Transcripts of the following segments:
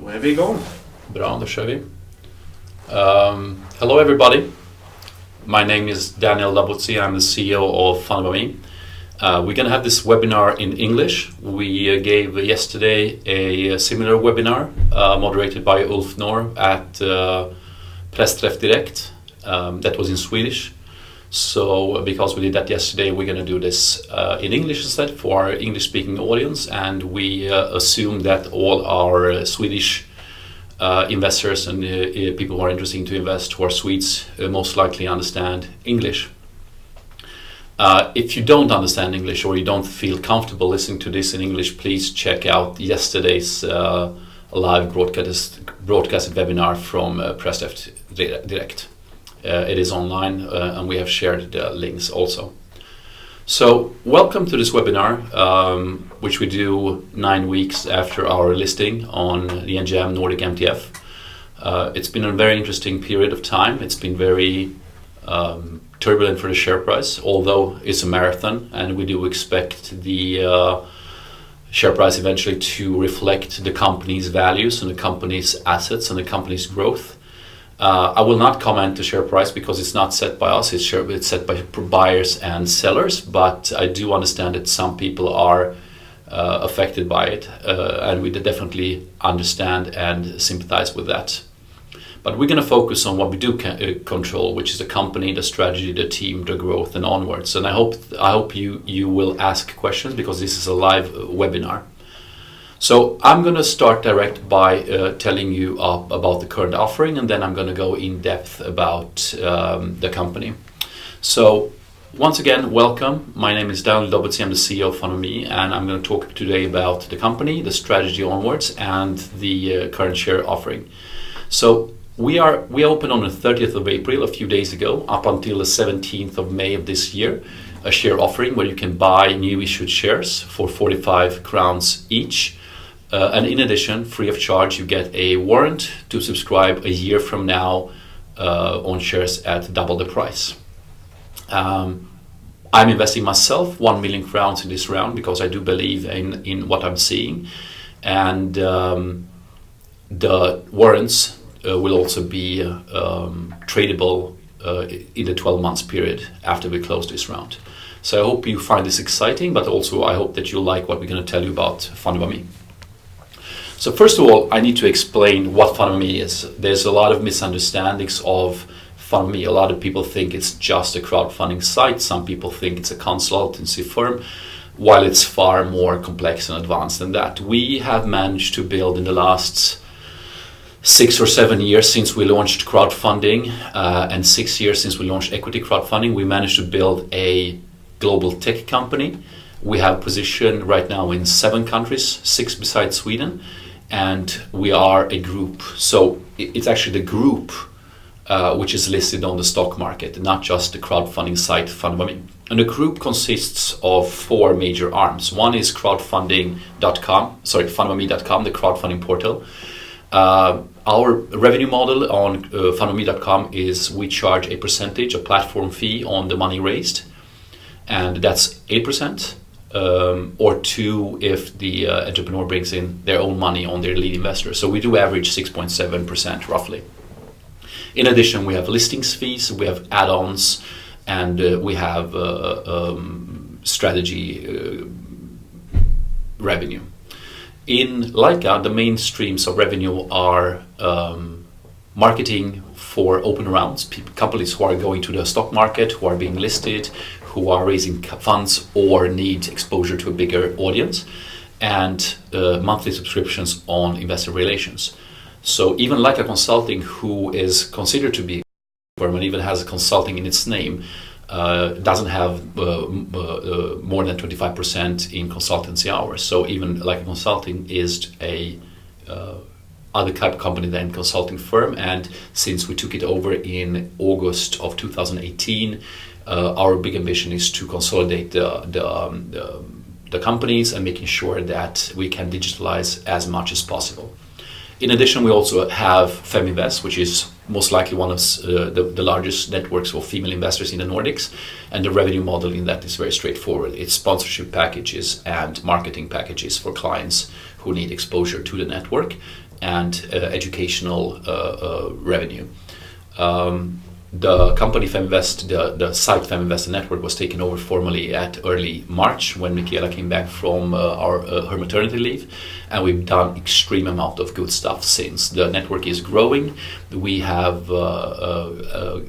Då är vi igång. Bra, då kör vi. Hello everybody. My name is Daniel Labuzzi. I'm the CEO of FundedByMe. We're going to have this webinar in English. We gave yesterday a similar webinar moderated by Ulf Nor at Pressträff Direkt. That was in Swedish. So because we did that yesterday, we're going to do this in English instead for our English-speaking audience, and we assume that all our Swedish investors and people who are interested to invest who are Swedes most likely understand English. If you don't understand English or you don't feel comfortable listening to this in English, please check out yesterday's live broadcasted webinar from Pressträff Direkt. It is online and we have shared the links also. So welcome to this webinar, which we do 9 weeks after our listing on the NGM Nordic MTF. It's been a very interesting period of time. It's been very turbulent for the share price, although it's a marathon, and we do expect the share price eventually to reflect the company's values and the company's assets and the company's growth. I will not comment the share price because it's not set by us, it's set by buyers and sellers, but I do understand that some people are affected by it, and we definitely understand and sympathize with that. But we're going to focus on what we do control, which is the company, the strategy, the team, the growth, and onwards. And I hope you will ask questions because this is a live webinar. So I'm going to start direct by telling you about the current offering, and then I'm going to go in depth about the company. So once again, welcome. My name is Daniel Labuzzi. I'm the CEO of FundedByMe, and I'm going to talk today about the company, the strategy onwards, and the current share offering. So we opened on the 30th of April, a few days ago, up until the 17th of May of this year, a share offering where you can buy new issued shares for 45 crowns each. And in addition, free of charge, you get a warrant to subscribe a year from now on shares at double the price. I'm investing myself 1 million crowns in this round because I do believe in what I'm seeing. And the warrants will also be tradable in the 12 months period after we close this round. So I hope you find this exciting, but also I hope that you like what we're going to tell you about FundedByMe. So first of all, I need to explain what FundedByMe is. There's a lot of misunderstandings of FundedByMe. A lot of people think it's just a crowdfunding site. Some people think it's a consultancy firm, while it's far more complex and advanced than that. We have managed to build in the last 6 or 7 years since we launched crowdfunding, and 6 years since we launched equity crowdfunding, we managed to build a global tech company. We have position right now in 7 countries, 6 besides Sweden. And we are a group, so it's actually the group which is listed on the stock market, not just the crowdfunding site FundedByMe. And the group consists of 4 major arms. One is FundedByMe.com, the crowdfunding portal. Our revenue model on FundedByMe.com is we charge a percentage, a platform fee on the money raised, and that's 8%. Or 2 if the entrepreneur brings in their own money on their lead investor. So we do average 6.7% roughly. In addition, we have listings fees, we have add-ons, and we have strategy revenue. In Leica, the main streams of revenue are marketing for open rounds, companies who are going to the stock market, who are being listed, who are raising funds or need exposure to a bigger audience, and monthly subscriptions on investor relations. So even like a consulting, who is considered to be a firm and even has a consulting in its name, doesn't have more than 25% in consultancy hours. So even like a consulting is a other type of company than consulting firm, and since we took it over in August of 2018, our big ambition is to consolidate the companies and making sure that we can digitalize as much as possible. In addition, we also have Feminvest, which is most likely one of the largest networks of female investors in the Nordics, and the revenue model in that is very straightforward. It's sponsorship packages and marketing packages for clients who need exposure to the network, and educational revenue. The company FemInvest, the site FemInvest Network, was taken over formally at early March when Michaela came back from her maternity leave, and we've done extreme amount of good stuff since. The network is growing. We have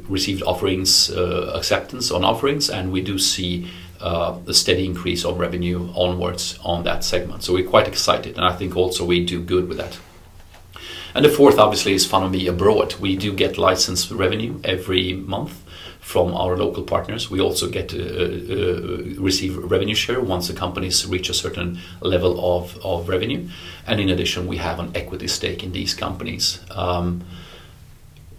received offerings, acceptance on offerings, and we do see a steady increase of revenue onwards on that segment. So we're quite excited, and I think also we do good with that. And the fourth, obviously, is FundedByMe Abroad. We do get license revenue every month from our local partners. We also get to receive revenue share once the companies reach a certain level of revenue. And in addition, we have an equity stake in these companies.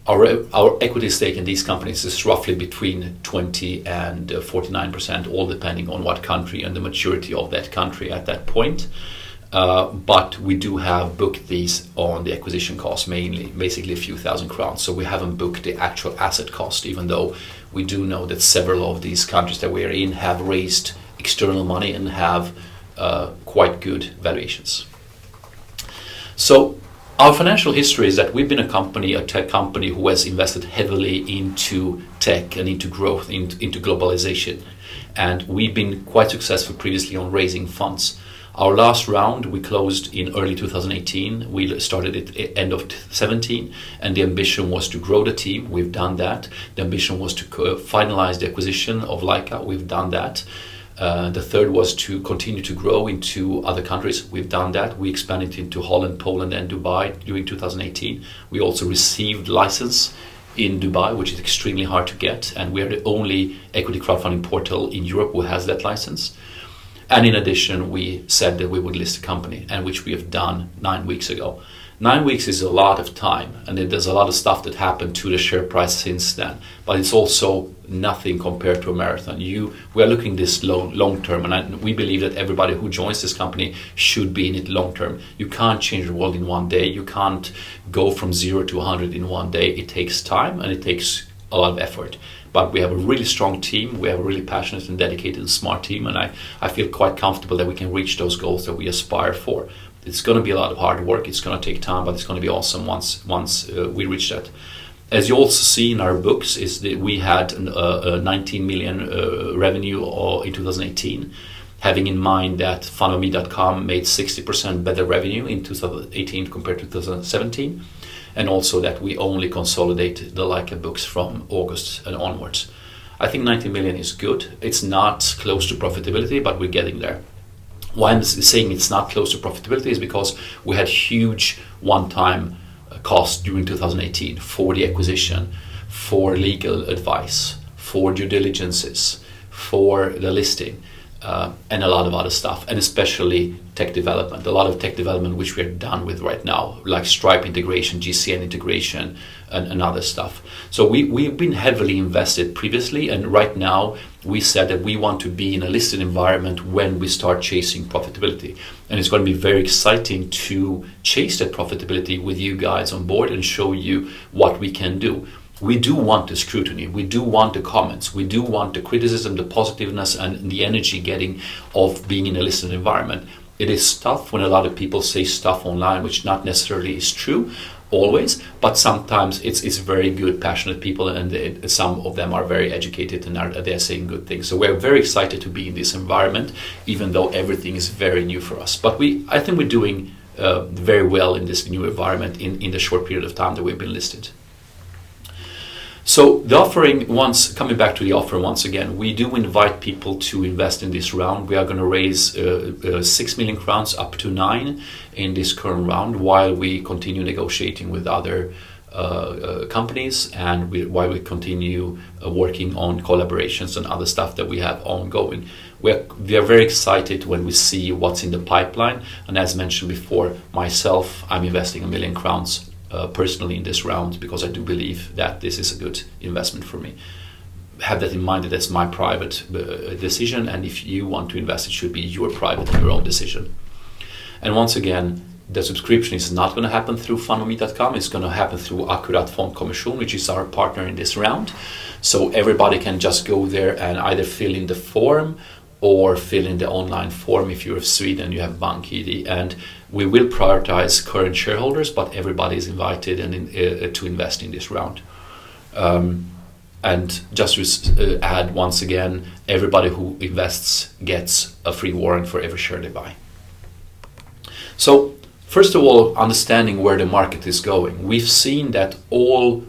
Our equity stake in these companies is roughly between 20 and 49%, all depending on what country and the maturity of that country at that point. But we do have booked these on the acquisition cost mainly, basically a few thousand crowns. So we haven't booked the actual asset cost, even though we do know that several of these countries that we are in have raised external money and have quite good valuations. So our financial history is that we've been a tech company who has invested heavily into tech and into growth, into globalization. And we've been quite successful previously on raising funds. Our last round we closed in early 2018. We started it at end of 2017, and the ambition was to grow the team. We've done that. The ambition was to finalize the acquisition of Leica. We've done that. The third was to continue to grow into other countries. We've done that. We expanded into Holland, Poland, and Dubai during 2018. We also received license in Dubai, which is extremely hard to get, and we are the only equity crowdfunding portal in Europe who has that license. And in addition, we said that we would list a company, and which we have done 9 weeks ago. 9 weeks is a lot of time, and there's a lot of stuff that happened to the share price since then. But it's also nothing compared to a marathon. We are looking this long term, and we believe that everybody who joins this company should be in it long term. You can't change the world in one day. You can't go from 0 to 100 in one day. It takes time, and it takes a lot of effort. But we have a really strong team. We have a really passionate and dedicated and smart team, and I feel quite comfortable that we can reach those goals that we aspire for. It's going to be a lot of hard work. It's going to take time, but it's going to be awesome once we reach that. As you also see in our books, is that we had a 19 million revenue in 2018, having in mind that FundedByMe.com made 60% better revenue in 2018 compared to 2017. And also that we only consolidate the Leica books from August and onwards. I think 90 million is good. It's not close to profitability, but we're getting there. Why I'm saying it's not close to profitability is because we had huge one-time costs during 2018 for the acquisition, for legal advice, for due diligences, for the listing, and a lot of other stuff, and especially tech development. A lot of tech development which we are done with right now, like Stripe integration, GCN integration, and other stuff. So we've been heavily invested previously, and right now we said that we want to be in a listed environment when we start chasing profitability. And it's going to be very exciting to chase that profitability with you guys on board and show you what we can do. We do want the scrutiny, we do want the comments, we do want the criticism, the positiveness, and the energy getting of being in a listed environment. It is tough when a lot of people say stuff online which not necessarily is true always, but sometimes it's very good, passionate people, and some of them are very educated and they're saying good things. So we're very excited to be in this environment, even though everything is very new for us. But I think we're doing very well in this new environment in the short period of time that we've been listed. So the offering, coming back to the offer once again, we do invite people to invest in this round. We are going to raise 6 million crowns up to 9 in this current round while we continue negotiating with other companies, and while we continue working on collaborations and other stuff that we have ongoing. We are very excited when we see what's in the pipeline, and as mentioned before, myself, I'm investing 1 million crowns personally in this round because I do believe that this is a good investment for me. Have that in mind, that that's my private decision, and if you want to invest, it should be your private and your own decision. And once again, the subscription is not going to happen through FundedByMe.com. It's going to happen through Akkurat Fondkommission, which is our partner in this round. So everybody can just go there and either fill in the form or fill in the online form. If you're of Sweden, you have BankID, and we will prioritize current shareholders, but everybody is invited to invest in this round. And just to add once again, everybody who invests gets a free warrant for every share they buy. So first of all, understanding where the market is going. We've seen that all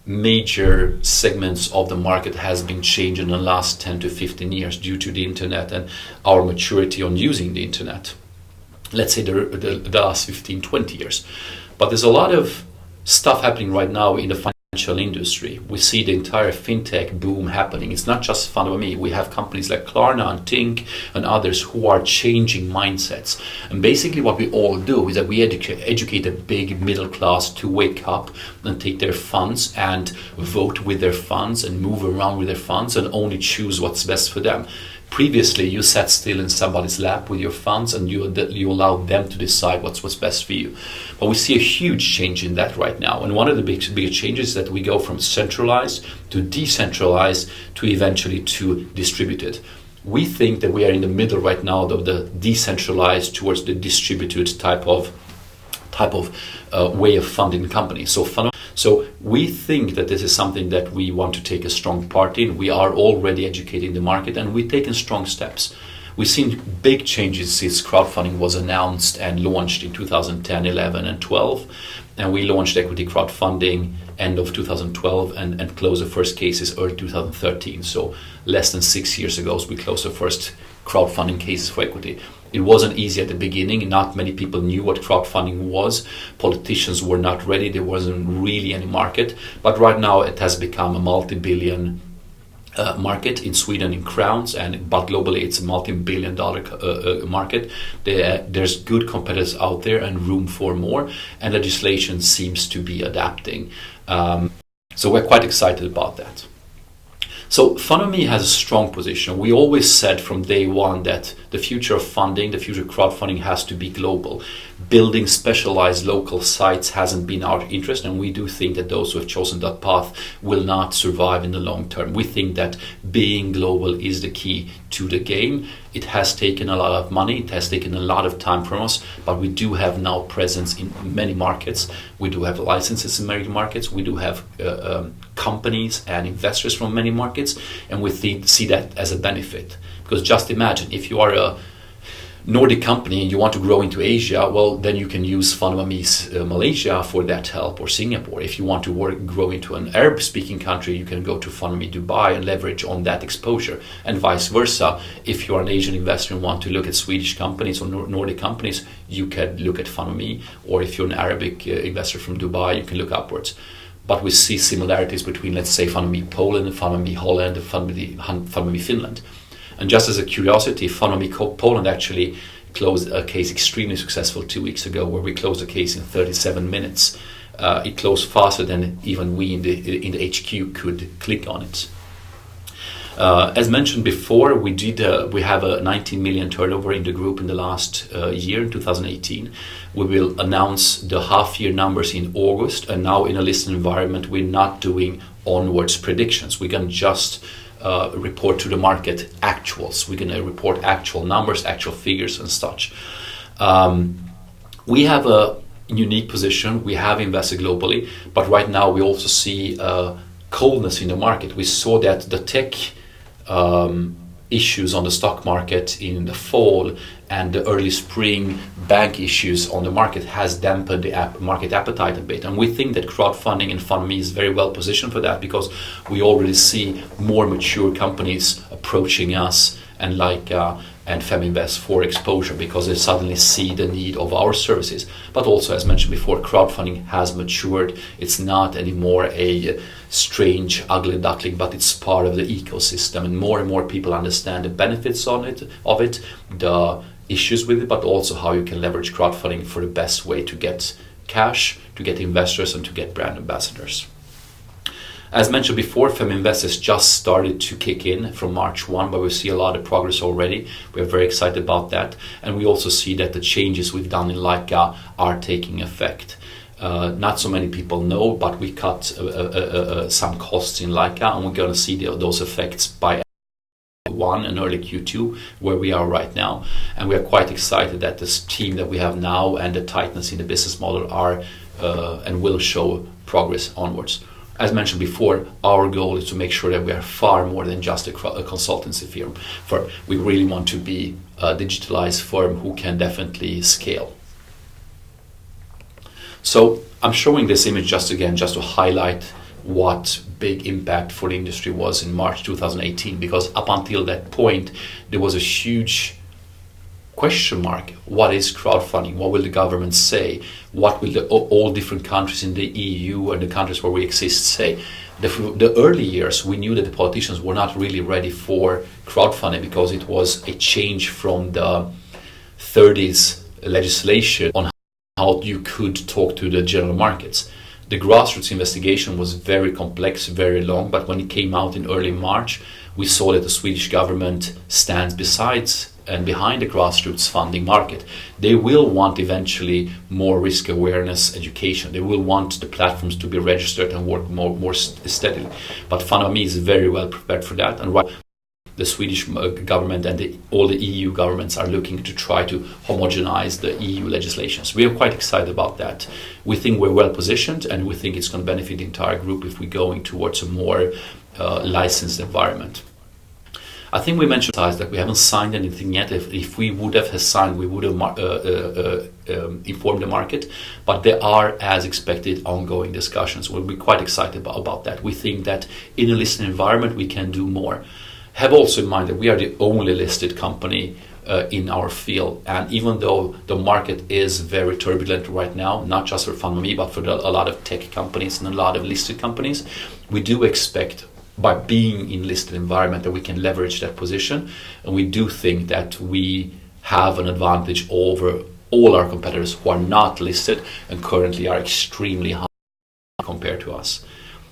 major segments of the market has been changed in the last 10 to 15 years due to the internet and our maturity on using the internet. Let's say the last 15, 20 years. But there's a lot of stuff happening right now in the financial industry. We see the entire fintech boom happening. It's not just FundedByMe. We have companies like Klarna and Tink and others who are changing mindsets. And basically what we all do is that we educate the big middle class to wake up and take their funds and vote with their funds and move around with their funds and only choose what's best for them. Previously, you sat still in somebody's lap with your funds and you allowed them to decide what's best for you. But we see a huge change in that right now. And one of the big changes is that we go from centralized to decentralized to eventually to distributed. We think that we are in the middle right now of the decentralized towards the distributed type of way of funding companies. So we think that this is something that we want to take a strong part in. We are already educating the market and we've taken strong steps. We've seen big changes since crowdfunding was announced and launched in 2010, 11 and 12. And we launched equity crowdfunding end of 2012 and closed the first cases early 2013. So less than 6 years ago, we closed the first crowdfunding cases for equity. It wasn't easy at the beginning. Not many people knew what crowdfunding was. Politicians were not ready. There wasn't really any market. But right now it has become a multi-billion market in Sweden in crowns, but globally it's a multi-billion dollar market. There's good competitors out there and room for more, and legislation seems to be adapting. So we're quite excited about that. So FundedByMe has a strong position. We always said from day one that the future of funding, the future of crowdfunding has to be global. Building specialized local sites hasn't been our interest, and we do think that those who have chosen that path will not survive in the long term. We think that being global is the key to the game. It has taken a lot of money, it has taken a lot of time from us, but we do have now presence in many markets. We do have licenses in many markets. We do have companies and investors from many markets, and we see that as a benefit. Because just imagine, if you are a Nordic company and you want to grow into Asia, well, then you can use FundedByMe's Malaysia for that help, or Singapore. If you want to grow into an Arab-speaking country, you can go to FundedByMe Dubai and leverage on that exposure, and vice versa. If you're an Asian investor and want to look at Swedish companies or Nordic companies, you can look at FundedByMe, or if you're an Arabic investor from Dubai, you can look upwards. But we see similarities between, let's say, FundedByMe Poland and FundedByMe Holland and FundedByMe Finland. And just as a curiosity, FundedByMe Poland actually closed a case extremely successful 2 weeks ago, where we closed a case in 37 minutes. It closed faster than even we in the HQ could click on it. As mentioned before, we have a 19 million turnover in the group in the last year, in 2018. We will announce the half-year numbers in August, and now in a listed environment, we're not doing onwards predictions. We're going to just report to the market actuals. We're going to report actual numbers, actual figures and such. We have a unique position. We have invested globally, but right now we also see coldness in the market. We saw that the tech issues on the stock market in the fall and the early spring bank issues on the market has dampened the market appetite a bit. And we think that crowdfunding and FundedByMe is very well positioned for that, because we already see more mature companies approaching us and Feminvest for exposure, because they suddenly see the need of our services. But also, as mentioned before, crowdfunding has matured. It's not anymore a strange, ugly duckling, but it's part of the ecosystem, and more people understand the benefits of it, the issues with it, but also how you can leverage crowdfunding for the best way to get cash, to get investors, and to get brand ambassadors. As mentioned before, Feminvest has just started to kick in from March 1, but we see a lot of progress already. We're very excited about that. And we also see that the changes we've done in Leica are taking effect. Not so many people know, but we cut some costs in Leica, and we're going to see those effects by Q1 and early Q2 where we are right now. And we are quite excited that this team that we have now and the tightness in the business model are and will show progress onwards. As mentioned before, our goal is to make sure that we are far more than just a consultancy firm. We really want to be a digitalized firm who can definitely scale. So I'm showing this image just to highlight what big impact for the industry was in March 2018, because up until that point there was a huge question mark. What is crowdfunding? What will the government say? What will all different countries in the EU and the countries where we exist say? The early years, we knew that the politicians were not really ready for crowdfunding because it was a change from the 30s legislation on how you could talk to the general markets. The grassroots investigation was very complex, very long, but when it came out in early March, we saw that the Swedish government stands besides and behind the grassroots funding market. They will want eventually more risk awareness education. They will want the platforms to be registered and work more steadily. But FundedByMe is very well prepared for that. And the Swedish government and all the EU governments are looking to try to homogenize the EU legislations. We are quite excited about that. We think we're well positioned, and we think it's going to benefit the entire group if we're going towards a more licensed environment. I think we mentioned that we haven't signed anything yet. If we would have signed, we would have informed the market. But there are, as expected, ongoing discussions. We'll be quite excited about that. We think that in a listed environment, we can do more. Have also in mind that we are the only listed company in our field. And even though the market is very turbulent right now, not just for FundedByMe, but for a lot of tech companies and a lot of listed companies, we do expect by being in listed environment that we can leverage that position. And we do think that we have an advantage over all our competitors who are not listed and currently are extremely high compared to us.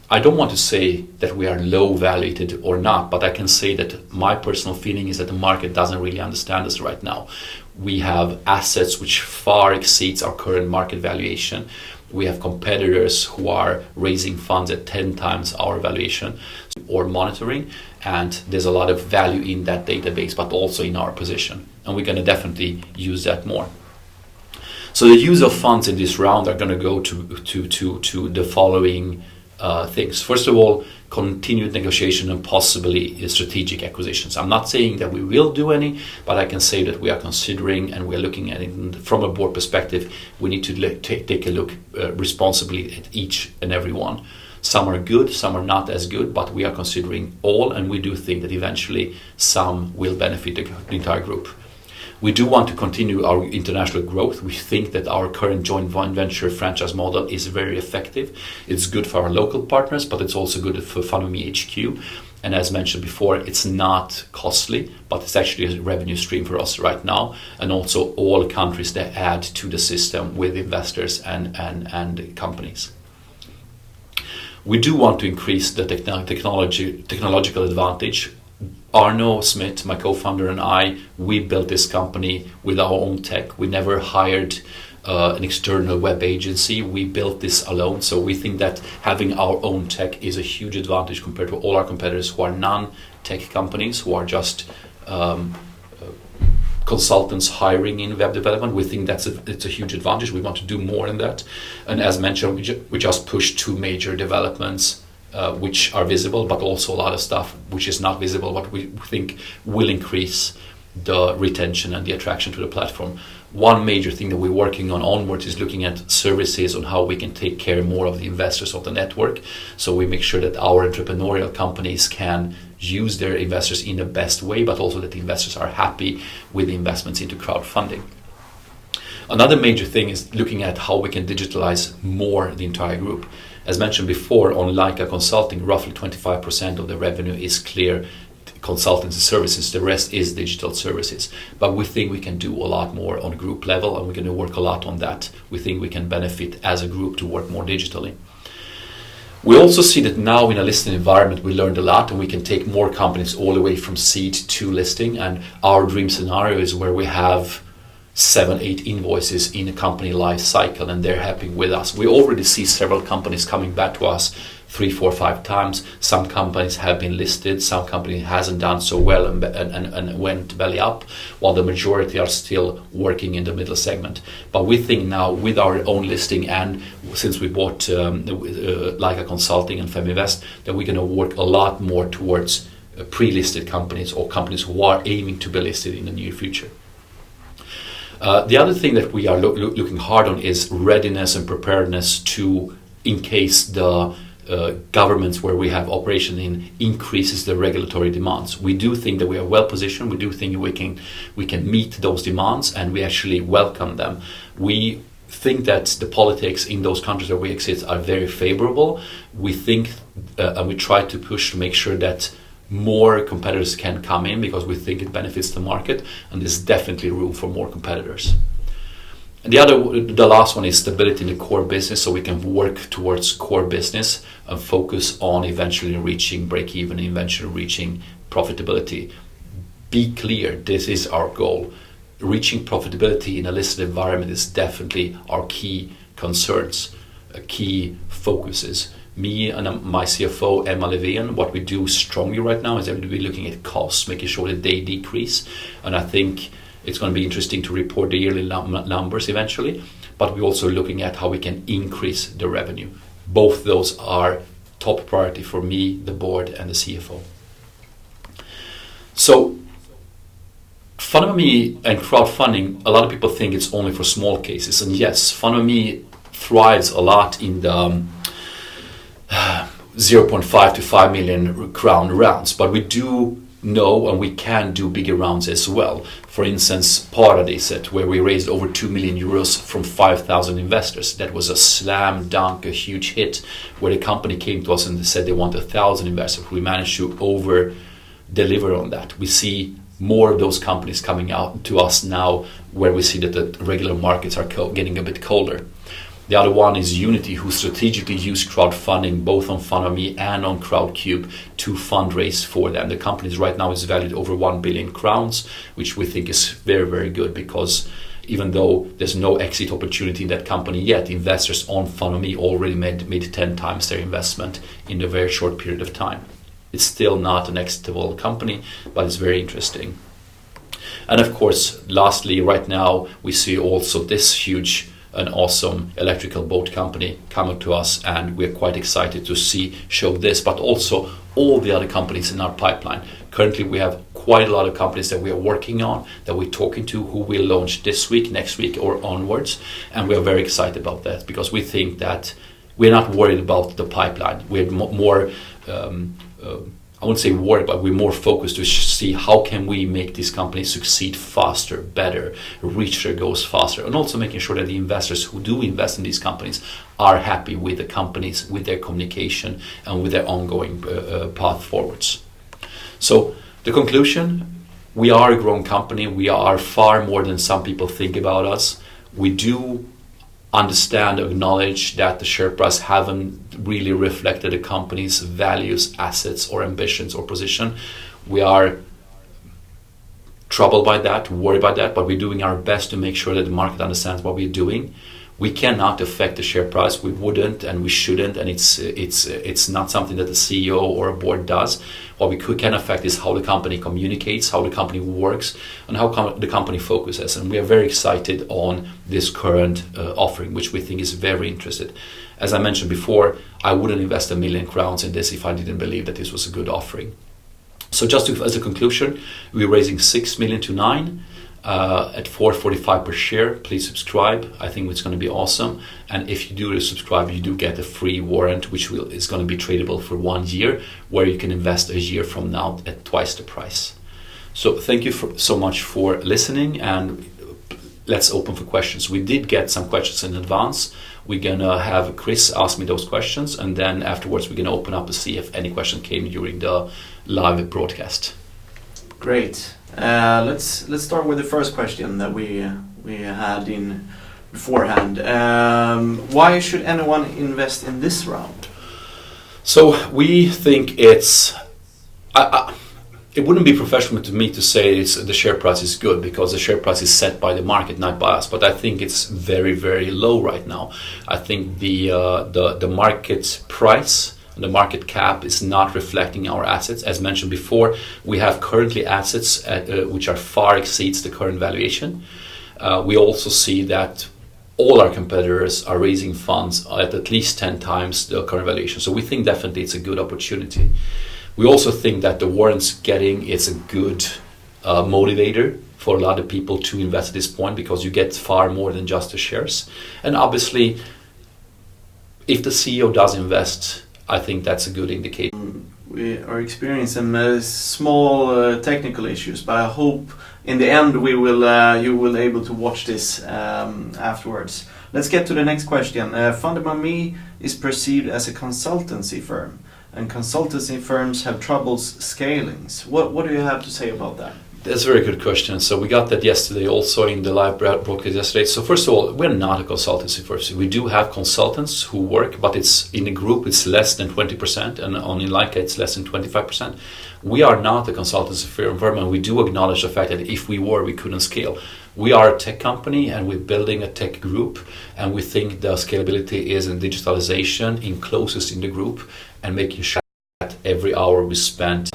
I don't want to say that we are low valued or not, but I can say that my personal feeling is that the market doesn't really understand us right now. We have assets which far exceeds our current market valuation. We have competitors who are raising funds at 10 times our valuation or monitoring, and there's a lot of value in that database, but also in our position, and we're going to definitely use that more. So the use of funds in this round are going to go to the following things. First of all, continued negotiation and possibly strategic acquisitions. I'm not saying that we will do any, but I can say that we are considering and we are looking at it. And from a board perspective, we need to take a look responsibly at each and every one. Some are good, some are not as good, but we are considering all, and we do think that eventually some will benefit the entire group. We do want to continue our international growth. We think that our current joint venture franchise model is very effective. It's good for our local partners, but it's also good for FundedByMe HQ. And as mentioned before, it's not costly, but it's actually a revenue stream for us right now. And also all countries that add to the system with investors and companies. We do want to increase the technological advantage. Arno Smith, my co-founder, and I, we built this company with our own tech. We never hired an external web agency. We built this alone. So we think that having our own tech is a huge advantage compared to all our competitors who are non-tech companies, who are just consultants hiring in web development. We think it's a huge advantage. We want to do more in that. And as mentioned, we just pushed 2 major developments which are visible, but also a lot of stuff which is not visible, but we think will increase the retention and the attraction to the platform. One major thing that we're working on onwards is looking at services on how we can take care more of the investors of the network. So we make sure that our entrepreneurial companies can use their investors in the best way, but also that the investors are happy with the investments into crowdfunding. Another major thing is looking at how we can digitalize more the entire group. As mentioned before, on Leica Consulting, roughly 25% of the revenue is clear consultancy services. The rest is digital services. But we think we can do a lot more on group level, and we're going to work a lot on that. We think we can benefit as a group to work more digitally. We also see that now in a listed environment, we learned a lot, and we can take more companies all the way from seed to listing. And our dream scenario is where we have 7-8 invoices in a company life cycle, and they're happy with us. We already see several companies coming back to us 3, 4, 5 times. Some companies have been listed, some company hasn't done so well and went belly up, while the majority are still working in the middle segment. But we think now with our own listing, and since we bought Leica Consulting and Feminvest, that we're going to work a lot more towards pre-listed companies or companies who are aiming to be listed in the near future. The other thing that we are looking hard on is readiness and preparedness in case the governments where we have operation in increases the regulatory demands. We do think that we are well positioned. We do think we can meet those demands, and we actually welcome them. We think that the politics in those countries where we exist are very favorable. We think and we try to push to make sure that more competitors can come in, because we think it benefits the market, and there's definitely room for more competitors. And the last one is stability in the core business, so we can work towards core business and focus on eventually reaching break-even, eventually reaching profitability. Be clear, this is our goal. Reaching profitability in a listed environment is definitely our key concerns, key focuses. Me and my CFO, Emma Levén, what we do strongly right now is that we're looking at costs, making sure that they decrease. And I think it's going to be interesting to report the yearly numbers eventually. But we're also looking at how we can increase the revenue. Both those are top priority for me, the board, and the CFO. So, FundedByMe and crowdfunding, a lot of people think it's only for small cases. And yes, FundedByMe thrives a lot in the 0.5 to 5 million crown rounds, but we do know and we can do bigger rounds as well. For instance, Paradiset, where we raised over 2 million euros from 5,000 investors. That was a slam dunk, a huge hit, where the company came to us and said they want 1,000 investors. We managed to over deliver on that. We see more of those companies coming out to us now, where we see that the regular markets are getting a bit colder. The other one is Unity, who strategically use crowdfunding both on FundedByMe and on Crowdcube to fundraise for them. The company right now is valued over 1 billion crowns, which we think is very, very good, because even though there's no exit opportunity in that company yet, investors on FundedByMe already made 10 times their investment in a very short period of time. It's still not an exitable company, but it's very interesting. And of course, lastly, right now, we see also this huge an awesome electrical boat company coming to us, and we're quite excited to show this, but also all the other companies in our pipeline. Currently, we have quite a lot of companies that we are working on, that we're talking to, who will launch this week, next week, or onwards, and we are very excited about that, because we think that we're not worried about the pipeline. We're more I wouldn't say worried, but we're more focused to see how can we make these companies succeed faster, better, reach their goals faster, and also making sure that the investors who do invest in these companies are happy with the companies, with their communication, and with their ongoing path forwards. So the conclusion, we are a growing company. We are far more than some people think about us. We do understand, acknowledge that the share price haven't really reflected the company's values, assets, or ambitions or position. We are troubled by that, worried by that, but we're doing our best to make sure that the market understands what we're doing. We cannot affect the share price. We wouldn't, and we shouldn't, and it's not something that the CEO or a board does. What we can affect is how the company communicates, how the company works, and how the company focuses. And we are very excited on this current offering, which we think is very interesting. As I mentioned before, I wouldn't invest 1 million crowns in this if I didn't believe that this was a good offering. So just as a conclusion, we're raising 6 million to 9 at 4.45 per share. Please subscribe. I think it's going to be awesome. And if you do subscribe, you do get a free warrant, which is going to be tradable for 1 year, where you can invest a year from now at twice the price. So thank you so much for listening, and let's open for questions. We did get some questions in advance. We're going to have Chris ask me those questions, and then afterwards we're going to open up to see if any question came during the live broadcast. Great. Let's start with the first question that we had in beforehand. Why should anyone invest in this round? So we think it's it wouldn't be professional to me to say the share price is good, because the share price is set by the market, not by us. But I think it's very, very low right now. I think the market price The market cap is not reflecting our assets. As mentioned before, we have currently assets which are far exceeds the current valuation. We also see that all our competitors are raising funds at least 10 times the current valuation. So we think definitely it's a good opportunity. We also think that the warrants getting is a good motivator for a lot of people to invest at this point, because you get far more than just the shares. And obviously, if the CEO does invest, I think that's a good indicator. We are experiencing some small technical issues, but I hope in the end you will able to watch this afterwards. Let's get to the next question. FundedByMe is perceived as a consultancy firm, and consultancy firms have troubles scaling. What do you have to say about that? That's a very good question. So we got that yesterday, also in the live broadcast yesterday. So first of all, we're not a consultancy firm. So we do have consultants who work, but it's in the group, it's less than 20%, and only Leica it's less than 25%. We are not a consultancy firm, and we do acknowledge the fact that if we were, we couldn't scale. We are a tech company, and we're building a tech group, and we think the scalability is in digitalization, in closest in the group, and making sure that every hour we spend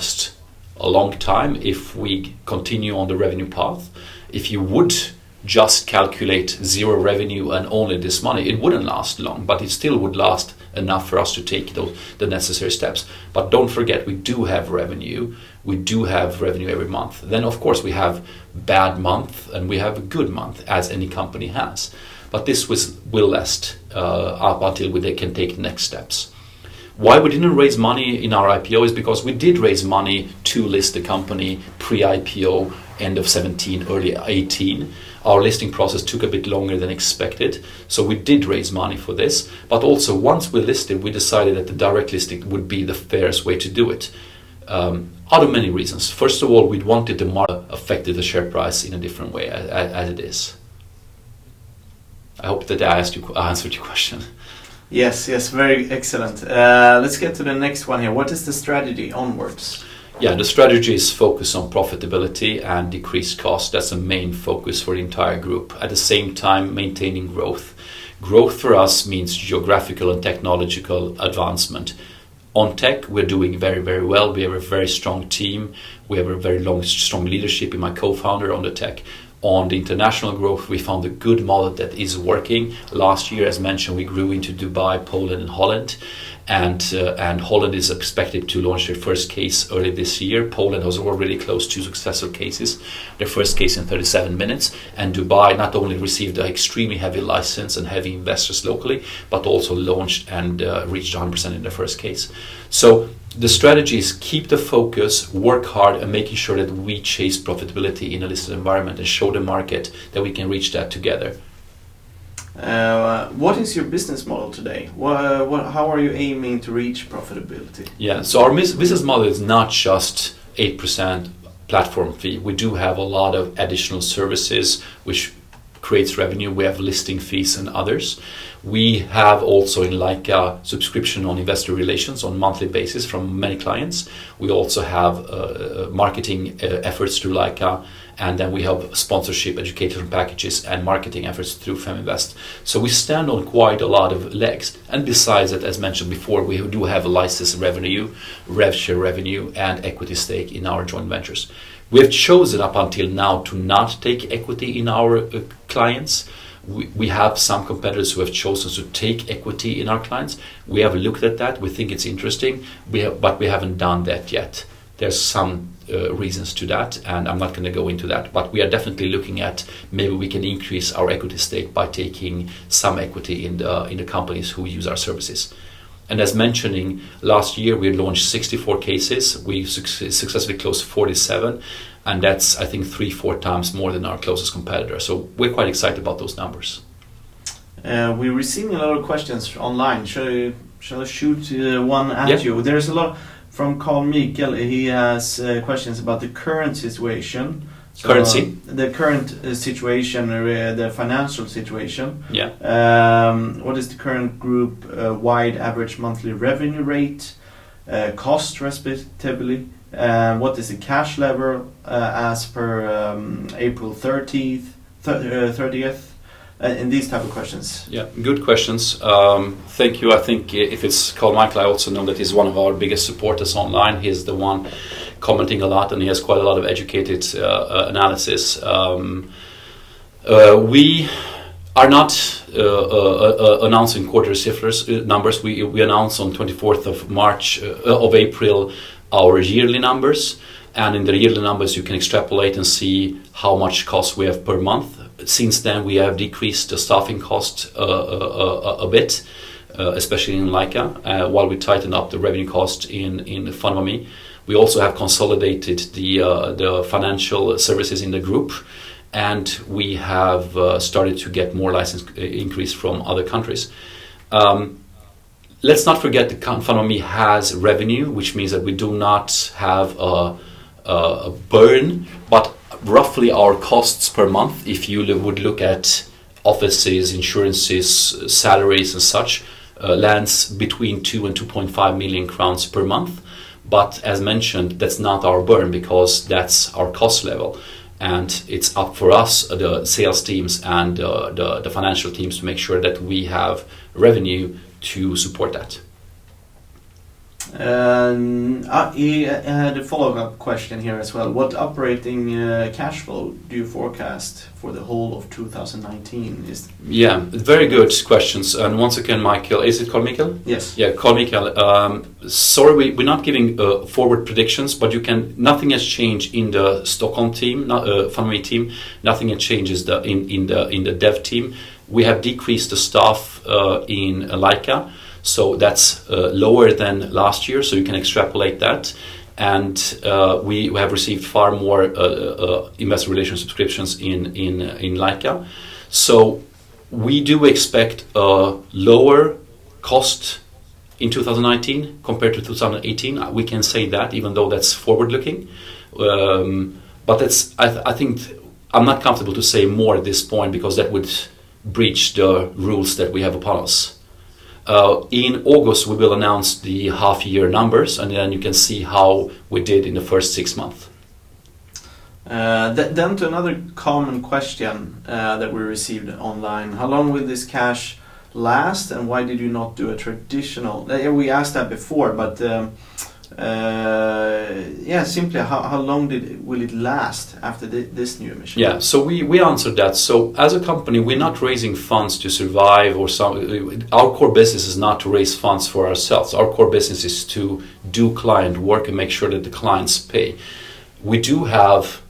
a long time if we continue on the revenue path. If you would just calculate zero revenue and only this money, it wouldn't last long, but it still would last enough for us to take the necessary steps. But don't forget, we do have revenue. We do have revenue every month. Then, of course, we have bad month and we have a good month, as any company has. But this will last up until they can take the next steps. Why we didn't raise money in our IPO is because we did raise money to list the company pre-IPO, end of 17, early 18. Our listing process took a bit longer than expected, so we did raise money for this. But also, once we listed, we decided that the direct listing would be the fairest way to do it. Out of many reasons. First of all, we wanted the market affected the share price in a different way as it is. I hope that I answered your question. Yes, very excellent. Let's get to the next one here. What is the strategy onwards? Yeah, the strategy is focused on profitability and decreased cost. That's the main focus for the entire group. At the same time, maintaining growth. Growth for us means geographical and technological advancement. On tech, we're doing very, very well. We have a very strong team. We have a very strong leadership in my co-founder on the tech. On the international growth, we found a good model that is working. Last year, as mentioned, we grew into Dubai, Poland, and Holland. And Holland is expected to launch their first case early this year. Poland has already closed 2 successful cases, their first case in 37 minutes. And Dubai not only received an extremely heavy license and heavy investors locally, but also launched and reached 100% in their first case. So the strategy is keep the focus, work hard, and making sure that we chase profitability in a listed environment and show the market that we can reach that together. What is your business model today? How are you aiming to reach profitability? Yeah, so our business model is not just 8% platform fee. We do have a lot of additional services which creates revenue. We have listing fees and others. We have also in Leica subscription on investor relations on monthly basis from many clients. We also have marketing efforts through Leica, and then we have sponsorship, educational packages, and marketing efforts through FemInvest. So we stand on quite a lot of legs. And besides that, as mentioned before, we do have a license revenue, rev share revenue, and equity stake in our joint ventures. We have chosen up until now to not take equity in our clients. We have some competitors who have chosen to take equity in our clients. We have looked at that. We think it's interesting, but we haven't done that yet. There's some reasons to that, and I'm not going to go into that. But we are definitely looking at maybe we can increase our equity stake by taking some equity in the companies who use our services. And as mentioning, last year we launched 64 cases. We successfully closed 47, and that's, I think, 3-4 times more than our closest competitor. So we're quite excited about those numbers. We're receiving a lot of questions online. Shall I shoot one at you? There's a lot from Carl Mikael. He has questions about the current situation. Currency? The current situation, the financial situation. Yeah. What is the current group-wide average monthly revenue rate, cost respectively? What is the cash level as per April 30th? in these type of questions? Yeah, good questions. Thank you. I think if it's Carl Michael, I also know that he's one of our biggest supporters online. He's the one commenting a lot, and he has quite a lot of educated analysis. We are not announcing quarterly numbers. We announce on 24th of April our yearly numbers, and in the yearly numbers you can extrapolate and see how much cost we have per month. Since then we have decreased the staffing cost a bit, especially in Leica, while we tighten up the revenue cost in FundedByMe. We also have consolidated the financial services in the group, and we have started to get more license increase from other countries. Let's not forget that FundedByMe has revenue, which means that we do not have a burn, but roughly our costs per month, if you would look at offices, insurances, salaries and such, lands between 2 and 2.5 million crowns per month. But as mentioned, that's not our burn, because that's our cost level. And it's up for us, the sales teams and the financial teams, to make sure that we have revenue to support that. He had a follow-up question here as well. What operating cash flow do you forecast for the whole of 2019? Yeah, very good questions. And once again, Michael, is it Carl Michael? Yes. Yeah, Carl Michael. Sorry, we're not giving forward predictions, but nothing has changed in the Stockholm team, FundedByMe team. Nothing has changed in the dev team. We have decreased the staff in Leica. So that's lower than last year, so you can extrapolate that. And we have received far more investor relations subscriptions in Leica. So we do expect a lower cost in 2019 compared to 2018. We can say that, even though that's forward-looking. But I think I'm not comfortable to say more at this point, because that would breach the rules that we have upon us. In August, we will announce the half-year numbers, and then you can see how we did in the first 6 months. Then to another common question that we received online. How long will this cash last, and why did you not do a traditional... we asked that before, but simply how long will it last after this new emission? Yeah, so we answered that. So as a company, we're not raising funds to survive or our core business is not to raise funds for ourselves. Our core business is to do client work and make sure that the clients pay. We do have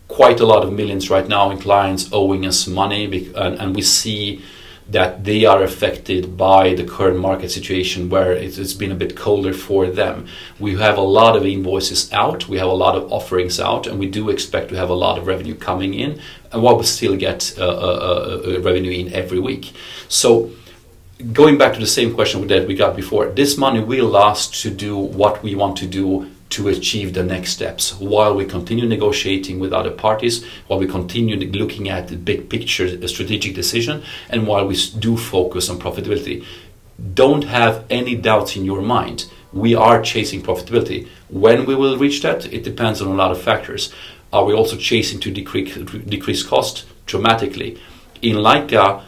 quite a lot of millions right now in clients owing us money, and we see that they are affected by the current market situation, where it's been a bit colder for them. We have a lot of invoices out, we have a lot of offerings out, and we do expect to have a lot of revenue coming in, and while we still get revenue in every week. So going back to the same question that we got before, this money will last to do what we want to do to achieve the next steps, while we continue negotiating with other parties, while we continue looking at the big picture, a strategic decision, and while we do focus on profitability. Don't have any doubts in your mind. We are chasing profitability. When we will reach that, it depends on a lot of factors. Are we also chasing to decrease cost? Dramatically. In Leica,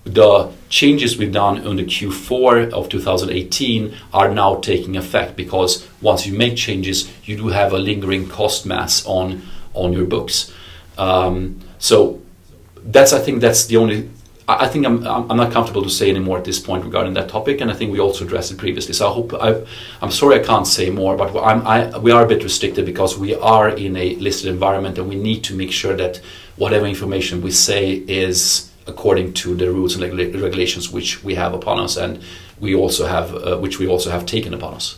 the changes we've done on the Q4 of 2018 are now taking effect, because once you make changes, you do have a lingering cost mass on your books. So I think that's the only. I think I'm not comfortable to say any more at this point regarding that topic, and I think we also addressed it previously. So I'm sorry I can't say more, but we are a bit restricted, because we are in a listed environment, and we need to make sure that whatever information we say is according to the rules and regulations which we have upon us, and we also have taken upon us.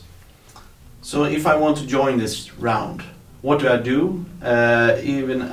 So if I want to join this round, what do I do? Even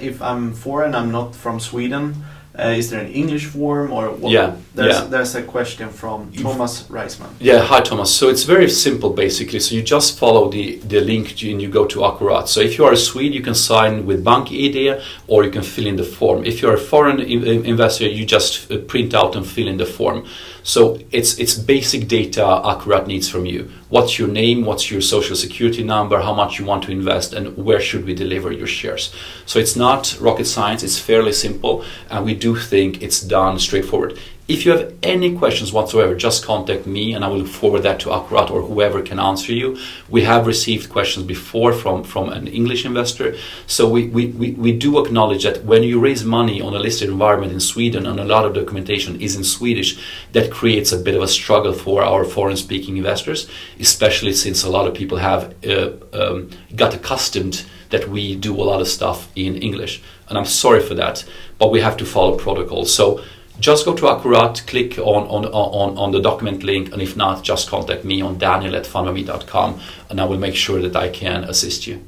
if I'm foreign, I'm not from Sweden. Is there an English form or what? Yeah, there's a question from Thomas Reisman. Yeah, hi Thomas. So it's very simple basically. So you just follow the link and you go to Akkurat. So if you are a Swede, you can sign with BankID, or you can fill in the form. If you're a foreign investor, you just print out and fill in the form. So it's basic data Akkurat needs from you. what's your name, what's your social security number, how much you want to invest, and where should we deliver your shares. So it's not rocket science, it's fairly simple, and we do think it's done straightforward. If you have any questions whatsoever, just contact me and I will forward that to Akkurat or whoever can answer you. We have received questions before from an English investor. So we do acknowledge that when you raise money on a listed environment in Sweden and a lot of documentation is in Swedish, that creates a bit of a struggle for our foreign-speaking investors, especially since a lot of people have got accustomed that we do a lot of stuff in English. And I'm sorry for that, but we have to follow protocol. So just go to Akkurat, click on the document link, and if not, just contact me on daniel@fundedbyme.com, and I will make sure that I can assist you.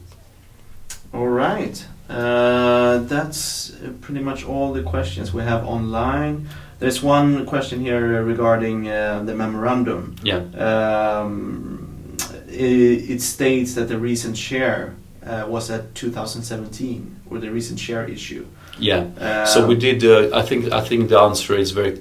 All right. That's pretty much all the questions we have online. There's one question here regarding the memorandum. Yeah. It states that the recent share was at 2017, or the recent share issue. Yeah, so we did. I think the answer is very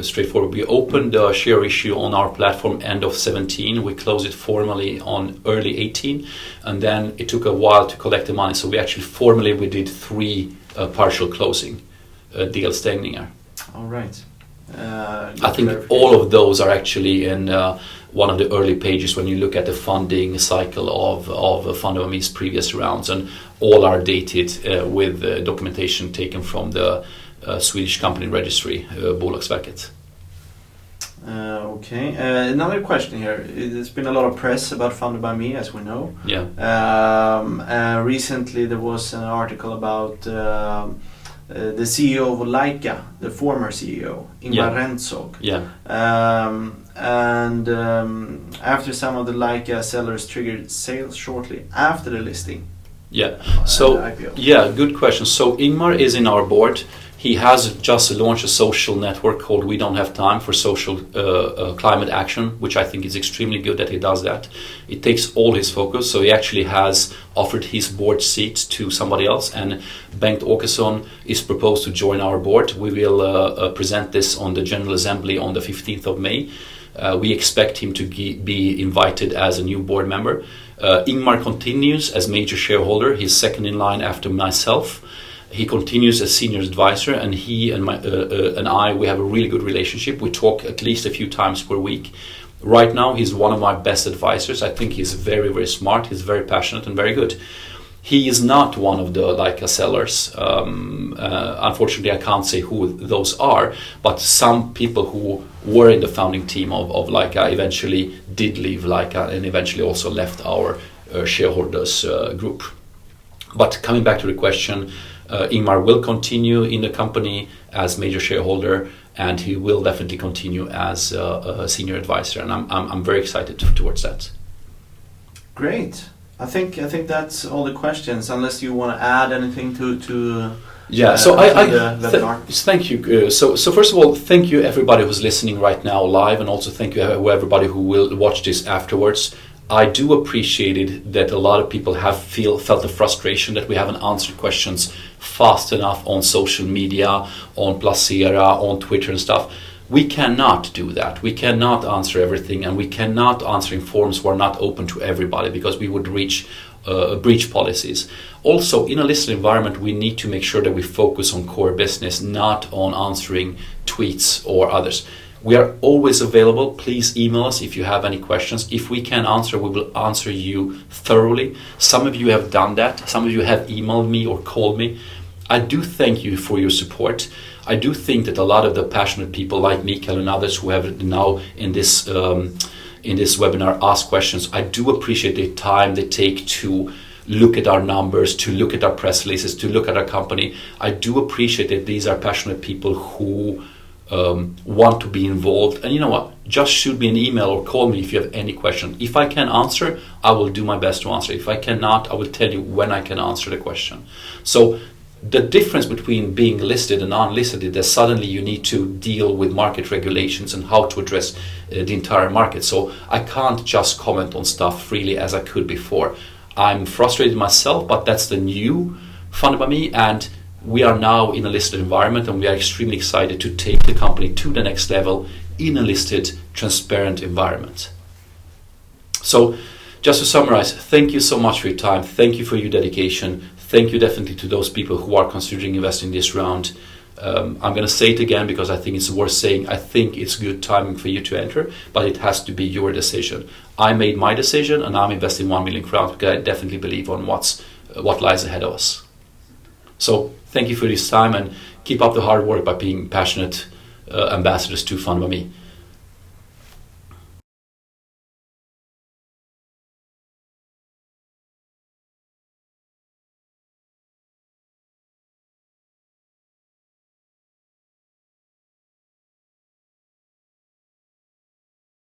straightforward. We opened the share issue on our platform end of 17. We closed it formally on early 18, and then it took a while to collect the money. So we did 3 partial closing deals stängningar. All right. I think all of those are actually in one of the early pages when you look at the funding cycle of FundedByMe's previous rounds, and all are dated with documentation taken from the Swedish company registry, Bolagsverket. Okay. Another question here. There's been a lot of press about FundedByMe, as we know. Yeah. Recently, there was an article about the CEO of Leica, the former CEO, Ingmar Rentzog. Yeah. After some of the Leica sellers triggered sales shortly after the listing. Yeah. So IPO. yeah, good question. So Ingmar is in our board. He has just launched a social network called We Don't Have Time for Social Climate Action, which I think is extremely good that he does that. It takes all his focus, so he actually has offered his board seat to somebody else, and Bengt Åkesson is proposed to join our board. We will present this on the General Assembly on the 15th of May. We expect him to be invited as a new board member. Ingmar continues as major shareholder. He's second in line after myself. He continues as senior advisor, and he and I, we have a really good relationship. We talk at least a few times per week. Right now, he's one of my best advisors. I think he's very, very smart. He's very passionate and very good. He is not one of the Leica sellers. Unfortunately, I can't say who those are, but some people who were in the founding team of Leica eventually did leave Leica and eventually also left our shareholders group. But coming back to the question, Ingmar will continue in the company as major shareholder, and he will definitely continue as a senior advisor, and I'm very excited towards that. Great. I think that's all the questions. Unless you want to add anything to yeah. So thank you. So first of all, thank you everybody who's listening right now live, and also thank you everybody who will watch this afterwards. I do appreciate it that a lot of people have felt the frustration that we haven't answered questions fast enough on social media, on Placera, on Twitter and stuff. We cannot do that. We cannot answer everything, and we cannot answer in forms who are not open to everybody, because we would breach policies. Also, in a listed environment, we need to make sure that we focus on core business, not on answering tweets or others. We are always available. Please email us if you have any questions. If we can answer, we will answer you thoroughly. Some of you have done that. Some of you have emailed me or called me. I do thank you for your support. I do think that a lot of the passionate people like Mikael and others who have now in this webinar asked questions, I do appreciate the time they take to look at our numbers, to look at our press releases, to look at our company. I do appreciate that these are passionate people who want to be involved. And you know what? Just shoot me an email or call me if you have any question. If I can answer, I will do my best to answer. If I cannot, I will tell you when I can answer the question. So the difference between being listed and unlisted is that suddenly you need to deal with market regulations and how to address the entire market. So I can't just comment on stuff freely as I could before. I'm frustrated myself, but that's the new FundedByMe, and we are now in a listed environment, and we are extremely excited to take the company to the next level in a listed, transparent environment. So just to summarize, thank you so much for your time. Thank you for your dedication. Thank you definitely to those people who are considering investing this round. I'm going to say it again because I think it's worth saying. I think it's good timing for you to enter, but it has to be your decision. I made my decision and I'm investing 1 million crowns because I definitely believe on what lies ahead of us. So thank you for this time and keep up the hard work by being passionate ambassadors to Fund by Me.